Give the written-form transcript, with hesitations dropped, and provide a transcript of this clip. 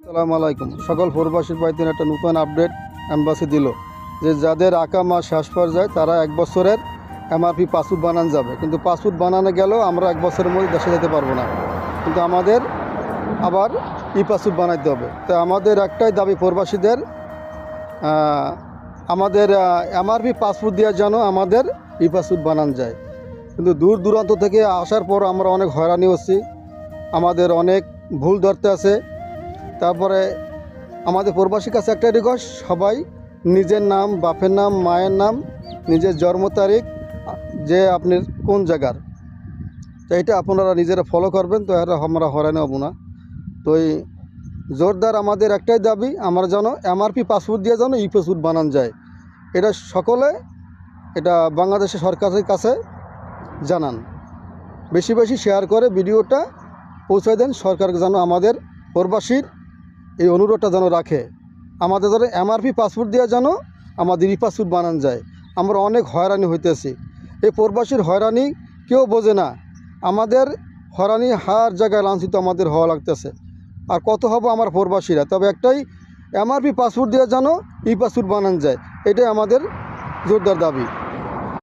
আসসালামু আলাইকুম। সকল প্রবাসীর বাড়িতে একটা নতুন আপডেট এম্বাসি দিল যে যাদের আকামা শেষ পর্যায়ে তারা 1 বছরের এমআরপি পাসপোর্ট বানানো যাবে, কিন্তু পাসপোর্ট বানানো গেলেও আমরা 1 বছরের মধ্যে দেশে যেতে পারবো না, কিন্তু আমাদের আবার ই পাসপোর্ট বানাইতে হবে। তো আমাদের একটাই দাবি প্রবাসীদের, আমাদের এমআরপি পাসপোর্ট দেওয়ার জন্য আমাদের ই পাসপোর্ট বানানো যায়। কিন্তু দূর দূরান্ত থেকে আসার পর আমরা অনেক হয়রানি হচ্ছি, আমাদের অনেক ভুল ধরতে আছে। তারপরে আমাদের প্রবাসীর কাছে একটা রিকোয়েস্ট, সবাই নিজের নাম, বাপের নাম, মায়ের নাম, নিজের জন্ম তারিখ, যে আপনি কোন জায়গার, তো এটা আপনারা নিজেরা ফলো করবেন, তো আমরা হয়রানি হব না। তো এই জোরদার আমাদের একটাই দাবি, আমরা যেন এমআরপি পাসপোর্ট দিয়ে যেন ই পাসপোর্ট বানানো যায়। এটা সকলে এটা বাংলাদেশের সরকারের কাছে জানান, বেশি বেশি শেয়ার করে ভিডিওটা পৌঁছে দেন। সরকার যেন আমাদের প্রবাসীর এই অনুরোধটা যেন রাখে, আমাদের যেন এমআরপি পাসপোর্ট দেওয়া যেন আমাদের ই পাসপোর্ট বানানো যায়। আমরা অনেক হয়রানি হইতেছি, এই প্রবাসীর হয়রানি কেউ বোঝে না। আমাদের হয়রানি হার জায়গায় লাঞ্ছিত আমাদের হওয়া লাগতেছে, আর কত হবো আমার প্রবাসীরা। তবে একটাই, এমআরপি পাসপোর্ট দেওয়া যেন ই পাসপোর্ট বানানো যায়, এটাই আমাদের জোরদার দাবি।